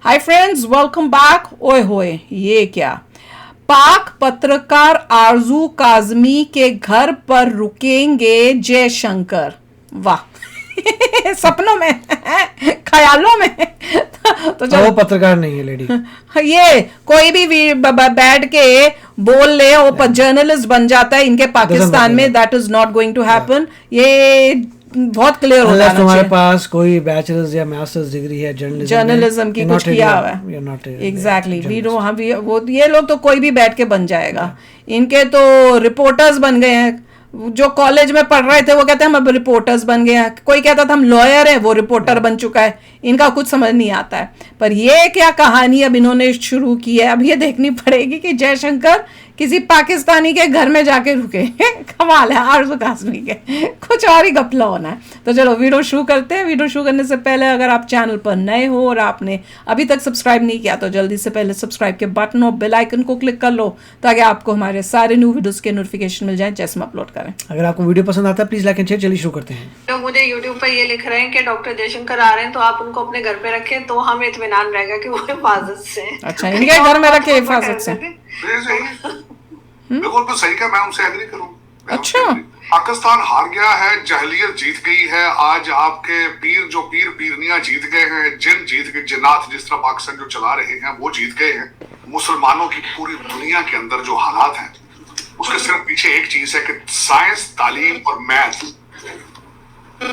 Hi friends, welcome back. ओए होए, ये क्या? पाक पत्रकार आरजू काजमी के घर पर रुकेंगे जयशंकर। वाह सपनों में ख्यालों में तो वो पत्रकार नहीं है लेडी। ये कोई भी बैठ के बोल ले, वो जर्नलिस्ट बन जाता है इनके पाकिस्तान में। That is not going to happen. ये बहुत क्लियर हो जाना चाहिए। तुम्हारे पास कोई बैचलर्स या मास्टर्स डिग्री है जर्नलिज्म की, कुछ किया हुआ है। Exactly, we know. हम वो ये लोग तो कोई भी बैठ के बन जाएगा। इनके तो रिपोर्टर्स बन गए हैं। जो कॉलेज में पढ़ रहे थे वो कहते हैं हम अब रिपोर्टर्स बन गए हैं। कोई कहता था हम लॉयर हैं, वो रिपोर्टर बन चुका है। इनका कुछ समझ नहीं आता है। पर ये क्या कहानी अब इन्होंने शुरू की है, अब ये देखनी पड़ेगी कि जयशंकर किसी पाकिस्तानी के घर में जाके रुके। कमाल है आरज़ू काज़मी के, कुछ और ही घपला होना है। तो चलो वीडियो शुरू करते हैं। वीडियो शुरू करने से पहले अगर आप चैनल पर नए हो और आपने अभी तक सब्सक्राइब नहीं किया तो जल्दी से पहले सब्सक्राइब के बटन और बेल आइकन को क्लिक कर लो, ताकि आपको हमारे सारे न्यू वीडियोस के नोटिफिकेशन मिल जाए जैसे हम अपलोड करें। अगर आपको वीडियो पसंद आता है प्लीज लाइक एंड शेयर। चलिए शुरू करते हैं। लोग मुझे यूट्यूब पर ये लिख रहे हैं कि डॉक्टर जयशंकर आ रहे हैं तो आप उनको अपने घर पे रखें, तो हमें इत्मीनान रहेगा कि वो हिफाजत से। अच्छा, इनके घर में रखे हिफाजत से। बिल्कुल तो सही का, मैं उनसे एग्री करूं। अच्छा, पाकिस्तान हार गया है, जहलियत जीत गई है। आज आपके पीर जो पीर पीरनियां जीत गए हैं, जिन जीत गए, जिन्नात जिस तरह पाकिस्तान जो चला रहे हैं वो जीत गए हैं। मुसलमानों की पूरी दुनिया के अंदर जो हालात हैं उसके सिर्फ पीछे एक चीज है कि साइंस, तालीम और मैथ,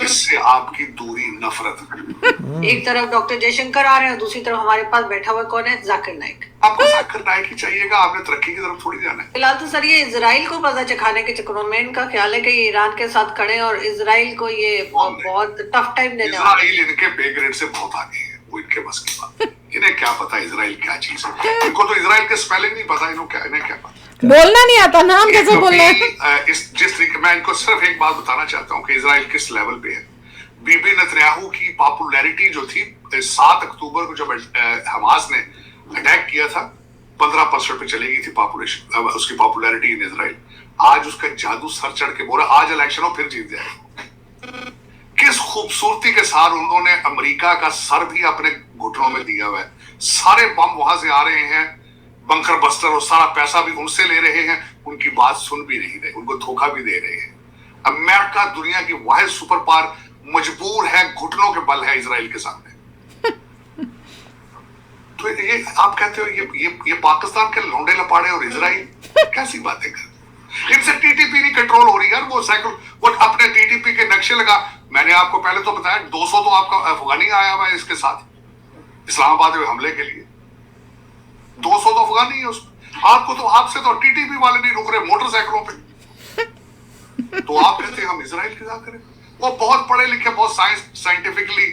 इससे आपकी दूरी, नफरत। एक तरफ डॉक्टर जयशंकर आ रहे हैं, दूसरी तरफ हमारे पास बैठा हुआ कौन है? जाकिर नाइक। आपको जाकिर नाइक ही चाहिएगा, आपने तरक्की की तरफ थोड़ी जाना है। फिलहाल तो सर ये इजराइल को मजा चखाने के चक्करों में इनका ख्याल है कि ये ईरान के साथ खड़े और इजराइल को ये बहुत टफ टाइम देने वाले। इजराइल इनके पे ग्रेड से बहुत आगे है, वो इनके बस की बात। इन्हें क्या पता इजराइल क्या चीज है? इनको तो इजराइल के स्पेलिंग नहीं पता, इन्हें क्या पता, बोलना नहीं आता, नाम कैसे बोलना है? जिस तरीके, मैं इनको सिर्फ एक बात बताना चाहता हूँ कि इजराइल किस लेवल पे है। बीबी नेतन्याहू की पॉपुलैरिटी जो थी 7 अक्टूबर को जब हमास ने अटैक किया था, 15% पे चली गई थी पॉपुलेशन, उसकी पॉपुलैरिटी इन इजराइल। आज उसका जादू सर चढ़ के बोला आज इलेक्शन हो फिर जीत जाएगा। किस खूबसूरती के साथ उन्होंने अमेरिका का सर भी अपने घुटनों में दिया हुआ है। सारे बम वहां से आ रहे हैं, बंकर बस्टर, और सारा पैसा भी उनसे ले रहे हैं। उनकी बात सुन भी नहीं रहे, उनको धोखा भी दे रहे हैं। अमेरिका दुनिया की वाहिद सुपर पावर मजबूर है, घुटनों के बल है इजराइल के सामने। तो ये आप कहते हो ये पाकिस्तान के लौंडे लपाड़े और इजराइल कैसी बातें कर? इनसे टीटीपी नहीं कंट्रोल हो रही यार। वो अपने टीटीपी के नक्शे लगा। मैंने आपको पहले तो बताया 200 तो आपका अफगानी आया हुआ है इसके साथ इस्लामाबाद में हमले के लिए। 200 तो अफगानी है उसमें। आपको तो आपसे तो टीटीपी वाले नहीं रुक रहे मोटरसाइकिलों पे, तो आप कहते हैं हम इजराइल की बात करें। वो बहुत पढ़े लिखे, बहुत साइंटिफिकली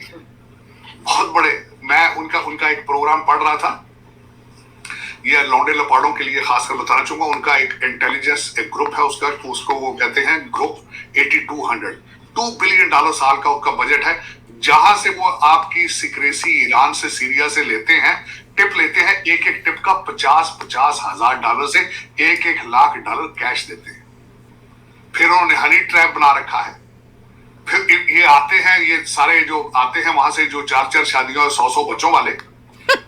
बहुत बड़े। मैं उनका एक प्रोग्राम पढ़ रहा था, ये लौंडे लपाड़ों के लिए खासकर बताना चाहूंगा। उनका एक इंटेलिजेंस एक ग्रुप है उसको वो कहते हैं ग्रुप 8200। $2 बिलियन साल का उसका बजट है, जहां से वो आपकी सिक्रेसी ईरान से, सीरिया से लेते हैं, टिप लेते हैं। एक टिप का 50 हजार डॉलर से 1 लाख डॉलर कैश देते हैं। फिर उन्होंने हनी ट्रैप बना रखा है। फिर ये आते हैं, ये सारे जो आते हैं वहां से, जो 4 शादियों और 100 बच्चों वाले,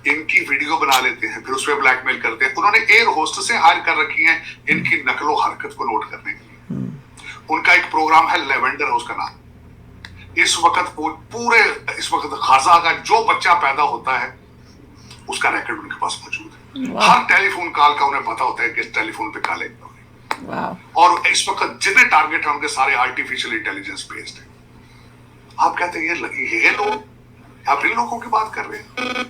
इनकी वीडियो बना लेते हैं, फिर उसमें ब्लैकमेल करते हैं। उन्होंने एयर होस्टेसें हायर कर रखी हैं इनकी नकलो हरकत को नोट करने के लिए। उनका एक प्रोग्राम है, लेवेंडर है उसका नाम। इस वक्त गाजा का जो बच्चा पैदा होता है उसका रिकॉर्ड उनके पास मौजूद है। हर टेलीफोन कॉल का उन्हें पता होता है कि इस टेलीफोन पे कॉल है। और इस वक्त जितने टारगेट हैं उनके सारे आर्टिफिशियल इंटेलिजेंस बेस्ड है। आप कहते हैं ये लोग, आप इन लोगों की बात कर रहे हैं।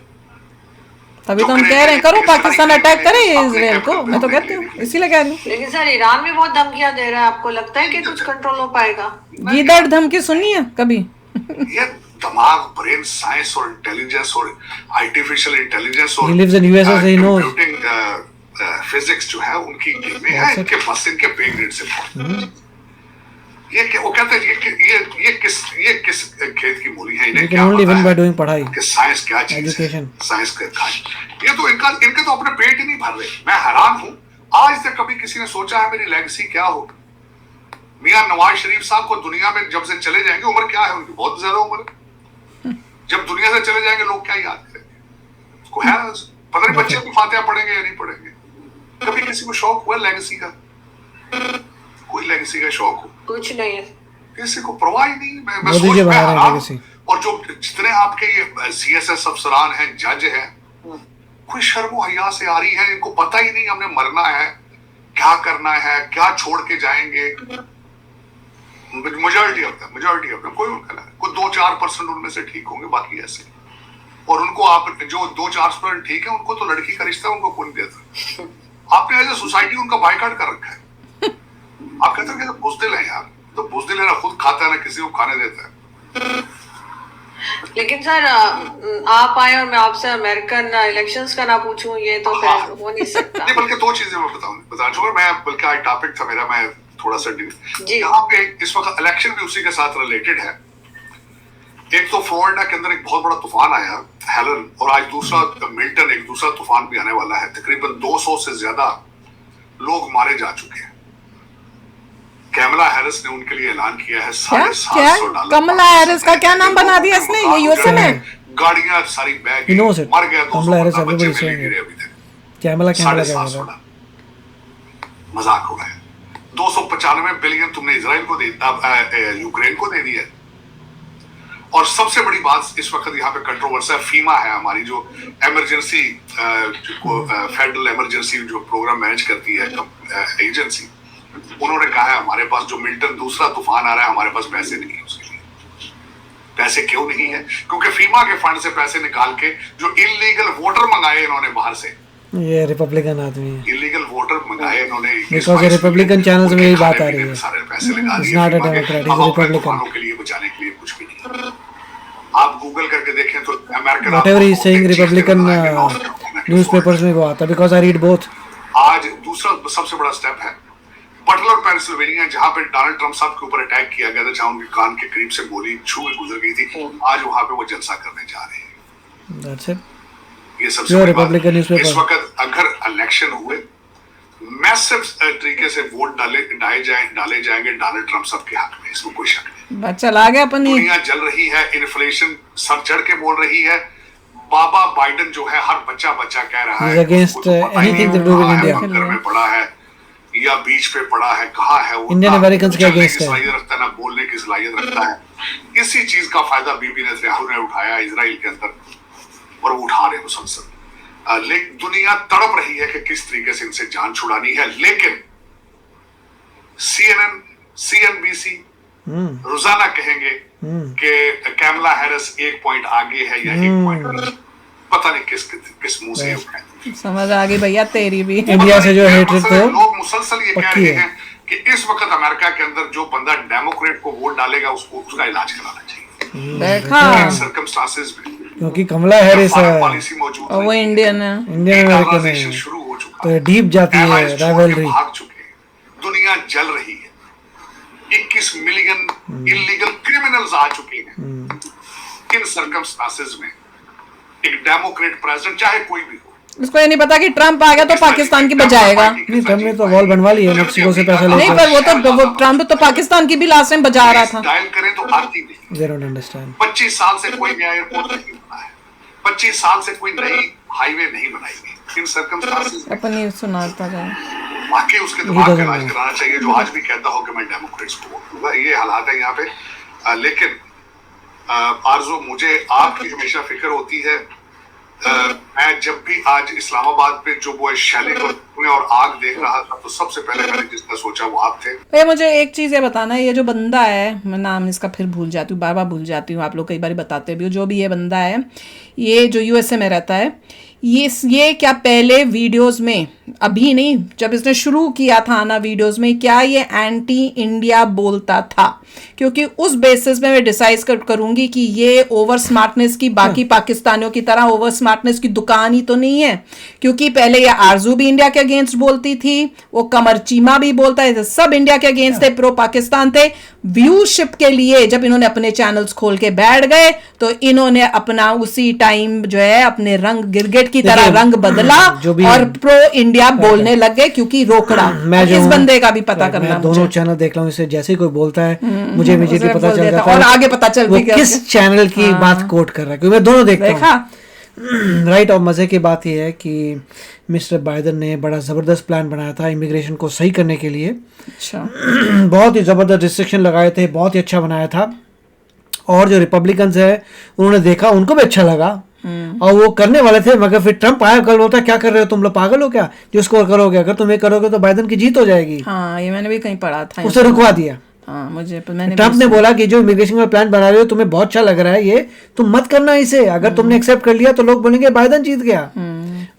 तभी तो हम कह रहे हैं करो पाकिस्तान अटैक करे इजराइल को। मैं तो कहती हूँ, इसीलिए कह रही हूँ। लेकिन सर ईरान भी बहुत धमकियां दे रहा है, आपको लगता है कि कुछ कंट्रोल हो पाएगा? गीदड़ धमकी सुनी है कभी? ये दिमाग, ब्रेन साइंस और इंटेलिजेंस और आर्टिफिशियल इंटेलिजेंस और कंप्यूटिंग फिजिक्स जो है उनकी गेम में है। इनके बस इनके पे ग्रेड से ये वो कहते हैं ये किस खेत की मूली है, इन्हें क्या पता है पढ़ाई कि साइंस क्या चीज है, साइंस का ये तो इनके तो अपने पेट ही नहीं भर रहे। मैं हैरान हूं, आज तक कभी किसी ने सोचा है मेरी लेगेसी क्या होगी? मियां नवाज शरीफ साहब को दुनिया में जब से चले जाएंगे, उम्र क्या है उनकी? बहुत ज्यादा उम्र है। जब दुनिया से चले जाएंगे लोग क्या याद करेंगे? को है, पता नहीं बच्चे भी फातिहा पढ़ेंगे या नहीं पढ़ेंगे। कभी किसी को शौक हुआ लेगेसी का? कोई लेगेसी का शौक हो? कुछ नहीं है, किसी को परवाह ही नहीं। मैं सोच में हैरान। और जो जितने आपके ये सीएसएस अफसरान हैं, जज हैं, कोई शर्म हया से आ रही है, इनको पता ही नहीं हमने मरना है, क्या करना है, क्या छोड़ के जाएंगे। मेजॉरिटी ऑफ them कोई उनका नहीं, कोई 2-4% उनमें से ठीक होंगे, बाकी ऐसे। और उनको आप जो 2-4% ठीक है, उनको तो लड़की का रिश्ता उनको कौन देता। आपने एज ए सोसाइटी उनका बायकॉट कर रखा है। आप कहते हो कि तो बुज़दिल है यार, तो बुज़दिल है ना खुद खाता है ना किसी को खाने देता है। लेकिन सर आप आए और मैं आपसे अमेरिकन इलेक्शंस का ना पूछूं, ये तो फिर हो नहीं सकता। नहीं, बल्कि 2 चीजें मैं बता चुका मैं, बल्कि आज टॉपिक था मेरा, मैं थोड़ा सा यहाँ पे इस वक्त इलेक्शन भी उसी के साथ रिलेटेड है। एक तो फ्लोरिडा के अंदर एक बहुत बड़ा तूफान आया हेलन, और आज दूसरा मिल्टन, एक दूसरा तूफान भी आने वाला है। तकरीबन 200 से ज्यादा लोग मारे जा चुके हैं। कैमला हैरिस ने उनके लिए ऐलान किया है $750 कमला हैरिस का क्या नाम बना दिया इसने? ये यूएसए में गाड़ियां सारी बैग मर गए, कमला हैरिस अभी कैमला मजाक हो गया। 295 बिलियन तुमने इजराइल को दे, यूक्रेन को दे दिया। और सबसे बड़ी बात इस वक्त यहाँ पे कंट्रोवर्सी है, फीमा है हमारी जो इमरजेंसी फेडरल इमरजेंसी जो प्रोग्राम मैनेज करती है एजेंसी, उन्होंने कहा है हमारे पास जो मिल्टन दूसरा तूफान आ रहा है, हमारे पास पैसे नहीं है उसके लिए। पैसे क्यों नहीं है? क्योंकि फीमा के फंड से पैसे निकाल के जो इलीगल वोटर मंगाए इन्होंने बाहर से, ये रिपब्लिकन आदमी है, इलीगल वोटर मंगाए इन्होंने, बिकॉज़ रिपब्लिकन चैनल्स में यही बात आ रही है, सारे पैसे लगा दिए। Not a Democrat, is Republican के लिए बचाने के लिए कुछ भी नहीं। आप गूगल करके देखें तो American whatever he saying Republican newspapers में वो आता है, बिकॉज़ आई रीड बोथ। आज दूसरा सबसे बड़ा स्टेप है बटलर पेंसिल्वेनिया, जहां पे डोनाल्ड ट्रंप साहब के ऊपर अटैक किया गया था, जहां उनके कान के करीब से गोली छू के गुजर गई थी। आज वहां पे वो जलसा करने जा रहे हैं। That's it. ये सबसे रिपब्लिकन न्यूज़पेपर। इस वक्त अगर इलेक्शन हुए, मैसिव तरीके से वोट डाले जाएंगे डोनाल्ड ट्रंप साहब के हक में, इसमें कोई शक नहीं। चला गया अपनी दुनिया जल रही है, इन्फ्लेशन सर चढ़ के बोल रही है। बाबा बाइडेन जो है, हर बच्चा कह रहा है against anything to do with India. घर में पड़ा है या बीच पे पड़ा है, कहाँ है वो? इंडियन अमेरिकंस के अगेंस्ट है, सलाहियत रखता है ना, बोलने की सलाहियत रखता है। इसी चीज का फायदा बीबी नेतन्याहू ने उठाया इजराइल के अंदर, और वो उठा रहे मुसलसल। लेकिन दुनिया तड़प रही है कि किस तरीके से इनसे जान छुड़ानी है। लेकिन CNN, CNBC रोजाना कहेंगे कि कैमला हैरिस 1 पॉइंट आगे है या 1 पॉइंट पीछे। पता नहीं किस मुंह से समझ आ गई भैया तेरी भी। इंडिया से जो हेटरेड तो लोग मुसलसल ये कह रहे हैं कि इस वक्त अमेरिका के अंदर जो बंदा डेमोक्रेट को वोट डालेगा उसका इलाज कराना चाहिए। देखा सर्कमस्टांसेस में, क्योंकि कमला हैरिस पॉलिसी मौजूद है, वो इंडियन है, इंडियन अमेरिकन है, शुरू हो चुका तो डीप जाती है राइवलरी। भाग चुके हैं, दुनिया जल रही है। 21 मिलियन इलीगल क्रिमिनल्स आ चुके हैं। इन सर्कमस्टांसेस में एक डेमोक्रेट प्रेसिडेंट चाहे कोई भी हो, उसको ये नहीं पता कि ट्रंप आ गया तो पाकिस्तान की बजाएगा। नहीं, ट्रंप ने तो वॉल बनवा ली है मेक्सिको से पैसा लेकर। नहीं, पर वो ट्रंप तो पाकिस्तान की भी लास्ट टाइम बजा रहा था। डायल करें तो आती नहीं। They don't understand। 25 साल से कोई नया एयरपोर्ट नहीं बना है, 25 साल से कोई नई हाईवे नहीं बनाई गई। इन सर्कमस्टांसेस अपनी सुनाता जाए, बाकी उसके दिमाग का इलाज कराना चाहिए, जो आज भी कहता हो कि मैं डेमोक्रेट्स को वोट दूंगा। ये हालात है यहाँ पे। लेकिन आरज़ू, मुझे आपकी हमेशा फिक्र होती है। मैं जब भी आज इस्लामाबाद पे जो वो शैली और आग देख रहा था, तो सबसे पहले मैंने जिसका सोचा वो आप थे। भैया मुझे एक चीज़ ये बताना है, ये जो बंदा है, मैं नाम इसका फिर भूल जाती हूँ, बार बार भूल जाती हूँ, आप लोग कई बार बताते भी हो, जो भी ये बंदा है, ये जो यूएसए में रहता है, ये क्या पहले वीडियोस में, अभी नहीं, जब इसने शुरू किया था आना वीडियोस में, क्या ये एंटी इंडिया बोलता था? क्योंकि उस बेसिस में मैं डिसाइड करूंगी कि ये ओवर स्मार्टनेस की, बाकी पाकिस्तानियों की तरह ओवर स्मार्टनेस की दुकान ही तो नहीं है। क्योंकि पहले ये आरजू भी इंडिया के अगेंस्ट बोलती थी, वो कमर चीमा भी बोलता है, सब इंडिया के अगेंस्ट थे, प्रो पाकिस्तान थे। व्यूशिप के लिए जब इन्होंने अपने चैनल्स खोल के बैठ गए, तो इन्होंने अपना उसी टाइम जो है अपने रंग गिरगिट की तरह रंग बदला और प्रो इंडिया बोलने लग गए, क्योंकि रोकड़ा। इस बंदे का भी पता करना, दोनों चैनल देख रहा हूँ, इससे जैसे ही कोई बोलता है मुझे इमीडिएटली पता चल जाता है, और आगे पता चल वो किस चैनल की बात कोट कर रहा है, क्योंकि मैं दोनों देखता हूँ। राइट। और मज़े की बात यह है कि मिस्टर बाइडन ने बड़ा ज़बरदस्त प्लान बनाया था इमिग्रेशन को सही करने के लिए। अच्छा। बहुत ही ज़बरदस्त रिस्ट्रिक्शन लगाए थे, बहुत ही अच्छा बनाया था। और जो रिपब्लिकन्स है उन्होंने देखा, उनको भी अच्छा लगा और वो करने वाले थे, मगर फिर ट्रम्प आया, कल बोलता क्या कर रहे हो तुम लोग, पागल हो क्या, जिसको करोगे, अगर तुम ये करोगे तो बाइडन की जीत हो जाएगी। हाँ, ये मैंने भी कहीं पढ़ा था। उसे रुकवा दिया। हाँ, मैंने ट्रम्प ने बोला कि जो इमिग्रेशन का प्लान बना रहे हो तुम्हें बहुत अच्छा लग रहा है, ये तुम मत करना इसे, अगर तुमने एक्सेप्ट कर लिया तो लोग बोलेंगे बाइडन जीत गया,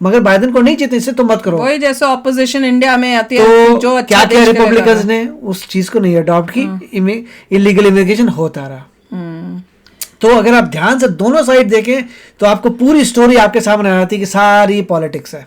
मगर बाइडन को नहीं जीते, इससे तुम मत करो। वही जैसे ऑपोजिशन इंडिया में आती है, तो जो अच्छा क्या क्या रिपब्लिकन्स ने उस चीज को नहीं अडॉप्ट की, इलीगल इमिग्रेशन होता रहा। तो अगर आप ध्यान से दोनों साइड देखें तो आपको पूरी स्टोरी आपके सामने आ जाती है कि सारी पॉलिटिक्स है।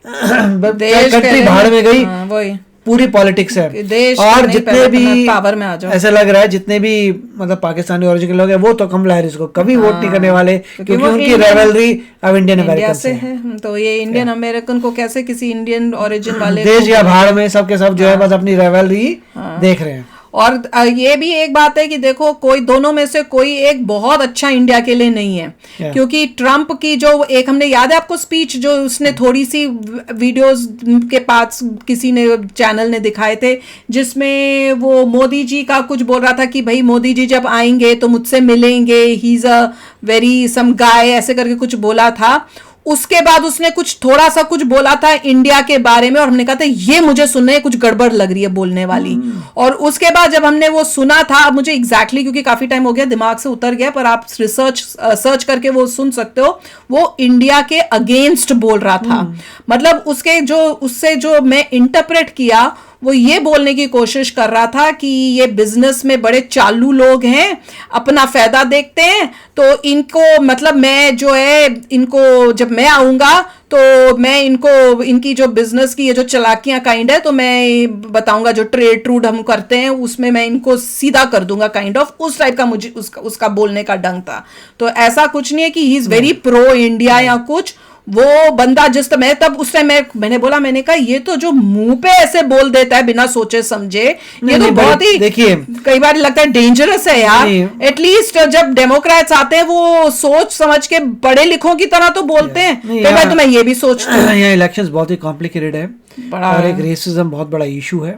कंट्री भाड़ में गई, वही पूरी पॉलिटिक्स है। देश और जितने भी पावर में आ जाओ, ऐसा लग रहा है जितने भी मतलब पाकिस्तानी ओरिजिन के लोग हैं वो तो कमला हैरिस को कभी वोट नहीं करने वाले, क्योंकि उनकी रेवलरी अब इंडियन अमेरिकन से है। तो ये इंडियन अमेरिकन को कैसे किसी इंडियन ओरिजिन वाले देश या भाड़ में सबके सब जो है बस अपनी रेवलरी देख रहे हैं। और ये भी एक बात है कि देखो, कोई दोनों में से कोई एक बहुत अच्छा इंडिया के लिए नहीं है, क्योंकि ट्रम्प की जो एक, हमने याद है आपको स्पीच जो उसने थोड़ी सी वीडियोस के पास किसी ने चैनल ने दिखाए थे, जिसमें वो मोदी जी का कुछ बोल रहा था कि भाई मोदी जी जब आएंगे तो मुझसे मिलेंगे, ही इज अ वेरी सम गाय, ऐसे करके कुछ बोला था। उसके बाद उसने कुछ थोड़ा सा कुछ बोला था इंडिया के बारे में, और हमने कहा था ये मुझे सुनने कुछ गड़बड़ लग रही है बोलने वाली। और उसके बाद जब हमने वो सुना था, मुझे एग्जैक्टली क्योंकि काफी टाइम हो गया दिमाग से उतर गया, पर आप सर्च करके वो सुन सकते हो, वो इंडिया के अगेंस्ट बोल रहा था। मतलब उससे जो मैं इंटरप्रेट किया, वो ये बोलने की कोशिश कर रहा था कि ये बिजनेस में बड़े चालू लोग हैं, अपना फायदा देखते हैं, तो इनको मतलब मैं जो है इनको जब मैं आऊंगा तो मैं इनको इनकी जो बिजनेस की ये जो चालाकियां काइंड है, तो मैं बताऊंगा जो ट्रूड हम करते हैं उसमें मैं इनको सीधा कर दूंगा काइंड ऑफ, उस टाइप का मुझे उसका बोलने का ढंग था। तो ऐसा कुछ नहीं है कि he is very pro India या कुछ। वो बंदा जिस मैं तब उस टाइम मैंने बोला, मैंने कहा ये तो जो मुंह पे ऐसे बोल देता है बिना सोचे समझे, ये तो बहुत ही देखिए कई बार लगता है डेंजरस है यार। एटलीस्ट जब डेमोक्रेट्स आते हैं वो सोच समझ के पढ़े लिखों की तरह तो बोलते हैं। कई बार तो मैं ये भी सोचती हूँ यहाँ इलेक्शंस बहुत ही कॉम्प्लिकेटेड है, और एक रेसिज्म बहुत बड़ा इशू है,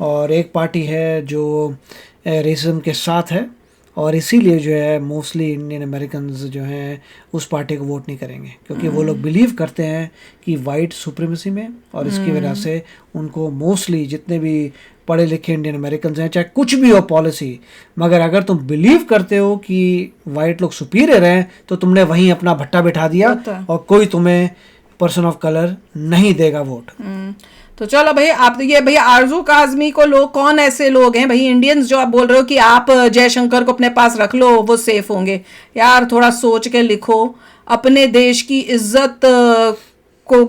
और एक पार्टी है जो रेसिज्म के साथ है, और इसीलिए जो है मोस्टली इंडियन अमेरिकन्स जो हैं उस पार्टी को वोट नहीं करेंगे, क्योंकि वो लोग बिलीव करते हैं कि वाइट सुप्रीमेसी में, और इसकी वजह से उनको मोस्टली जितने भी पढ़े लिखे इंडियन अमेरिकन्स हैं, चाहे कुछ भी हो पॉलिसी, मगर अगर तुम बिलीव करते हो कि वाइट लोग सुपीरियर हैं तो तुमने वहीं अपना भट्टा बिठा दिया, और कोई तुम्हें पर्सन ऑफ कलर नहीं देगा वोट। तो चलो भाई, आप ये भाई आरजू काजमी को लोग, कौन ऐसे लोग हैं भाई इंडियंस जो आप बोल रहे हो कि आप जयशंकर को अपने पास रख लो वो सेफ होंगे? यार थोड़ा सोच के लिखो। अपने देश की इज्जत को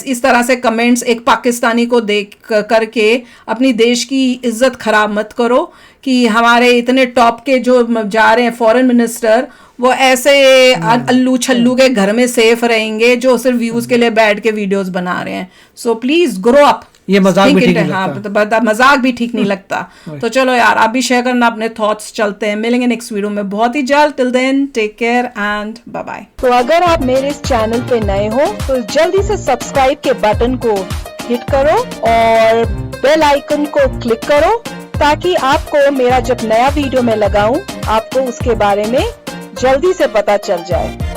इस तरह से कमेंट्स एक पाकिस्तानी को देख करके अपनी देश की इज्जत खराब मत करो कि हमारे इतने टॉप के जो जा रहे हैं फॉरेन मिनिस्टर, वो ऐसे अल्लू छल्लू के घर में सेफ रहेंगे जो सिर्फ व्यूज के लिए बैठ के वीडियोस बना रहे हैं। So please grow up. ये मजाक भी ठीक नहीं लगता। मजाक भी ठीक नहीं लगता। तो चलो यार, आप भी शेयर करना अपने थॉट्स। चलते हैं, मिलेंगे नेक्स्ट वीडियो में बहुत ही जल्द। Till then take care and bye bye. तो अगर आप मेरे इस चैनल पे नए हो तो जल्दी से सब्सक्राइब के बटन को हिट करो और बेल आइकन को क्लिक करो, ताकि आपको मेरा जब नया वीडियो मैं लगाऊं आपको उसके बारे में जल्दी से पता चल जाए।